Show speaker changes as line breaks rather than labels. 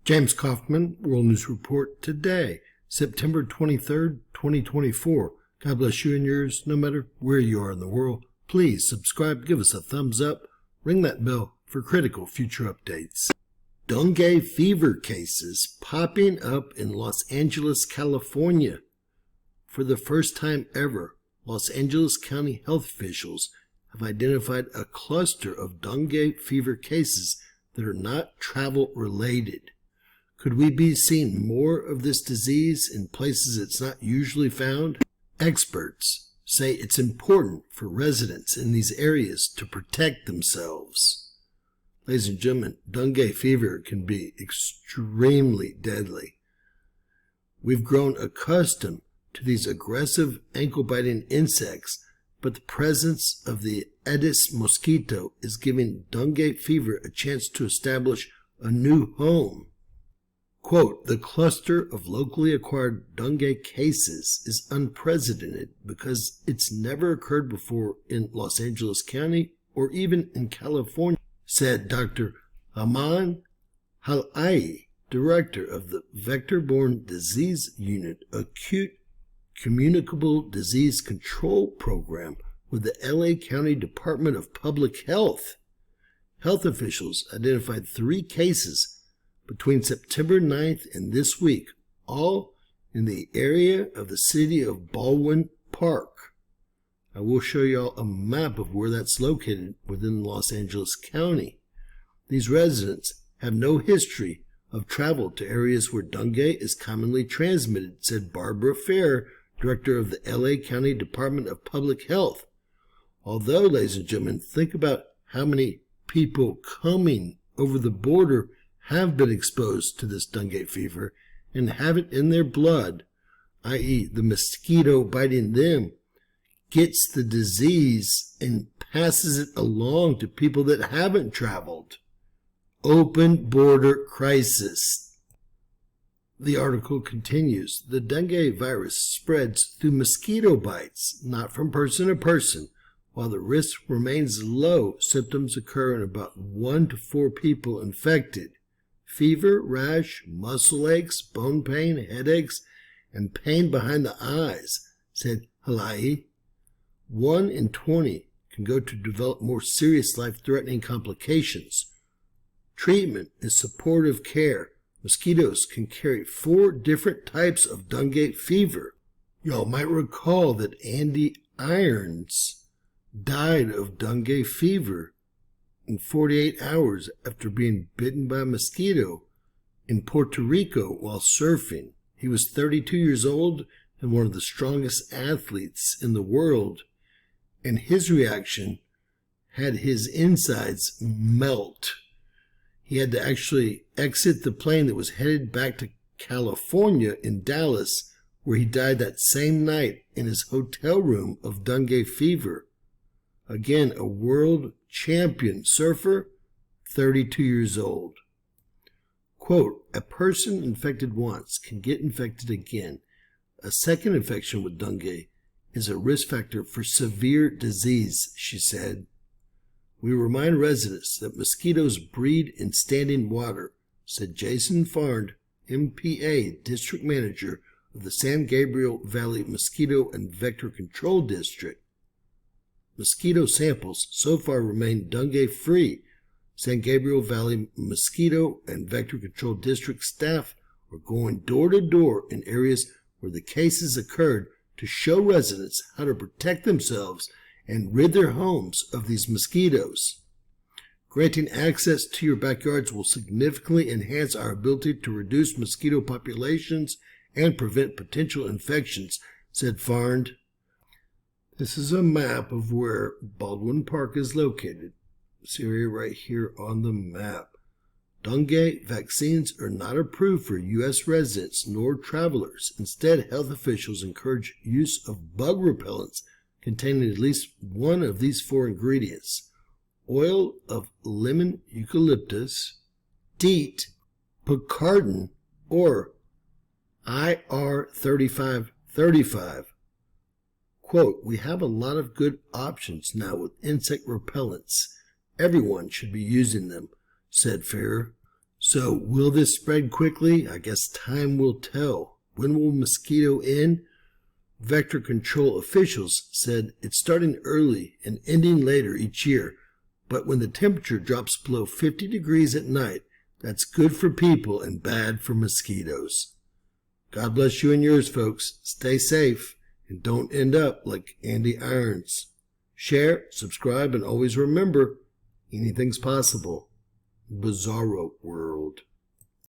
James Kaufman, World News Report today, September 23rd, 2024. God bless you and yours, no matter where you are in the world. Please subscribe, give us a thumbs up, ring that bell for critical future updates. Dengue fever cases popping up in Los Angeles, California. For the first time ever, Los Angeles County health officials have identified a cluster of dengue fever cases that are not travel related. Could we be seeing more of this disease in places it's not usually found? Experts say it's important for residents in these areas to protect themselves. Ladies and gentlemen, dengue fever can be extremely deadly. We've grown accustomed to these aggressive ankle-biting insects, but the presence of the Aedes mosquito is giving dengue fever a chance to establish a new home. Quote, the cluster of locally acquired dengue cases is unprecedented because it's never occurred before in Los Angeles County or even in California, said Dr. Aman Halai, director of the Vector-Borne Disease Unit Acute Communicable Disease Control Program with the LA County Department of Public Health. Health officials identified 3 cases between September 9th and this week, all in the area of the city of Baldwin Park. I will show y'all a map of where that's located within Los Angeles County. These residents have no history of travel to areas where dengue is commonly transmitted, said Barbara Fair, director of the LA County Department of Public Health. Although, ladies and gentlemen, think about how many people coming over the border have been exposed to this dengue fever and have it in their blood, i.e. the mosquito biting them gets the disease and passes it along to people that haven't traveled. Open border crisis. The article continues. The dengue virus spreads through mosquito bites, not from person to person. While the risk remains low, symptoms occur in about 1 to 4 people infected. Fever, rash, muscle aches, bone pain, headaches, and pain behind the eyes, said Halai. 1 in 20 can go to develop more serious life-threatening complications. Treatment is supportive care. Mosquitoes can carry 4 different types of dengue fever. Y'all might recall that Andy Irons died of dengue fever in 48 hours after being bitten by a mosquito in Puerto Rico while surfing. He was 32 years old and one of the strongest athletes in the world, and his reaction had his insides melt. He had to actually exit the plane that was headed back to California in Dallas, where he died that same night in his hotel room of dengue fever. Again, a world champion surfer, 32 years old. Quote, a person infected once can get infected again. A second infection with dengue is a risk factor for severe disease, she said. We remind residents that mosquitoes breed in standing water, said Jason Farnd, MPA, District Manager of the San Gabriel Valley Mosquito and Vector Control District. Mosquito samples so far remain dengue-free. San Gabriel Valley Mosquito and Vector Control District staff are going door to door in areas where the cases occurred to show residents how to protect themselves and rid their homes of these mosquitoes. Granting access to your backyards will significantly enhance our ability to reduce mosquito populations and prevent potential infections, said Farnd. This is a map of where Baldwin Park is located. This area right here on the map. Dengue vaccines are not approved for U.S. residents nor travelers. Instead, health officials encourage use of bug repellents containing at least one of these 4 ingredients: oil of lemon eucalyptus, DEET, picaridin, or IR3535. Quote, we have a lot of good options now with insect repellents. Everyone should be using them, said Fair. So, will this spread quickly? I guess time will tell. When will mosquito end? Vector control officials said it's starting early and ending later each year, but when the temperature drops below 50 degrees at night, that's good for people and bad for mosquitoes. God bless you and yours, folks. Stay safe and don't end up like Andy Irons. Share, subscribe, and always remember, anything's possible. Bizarro world.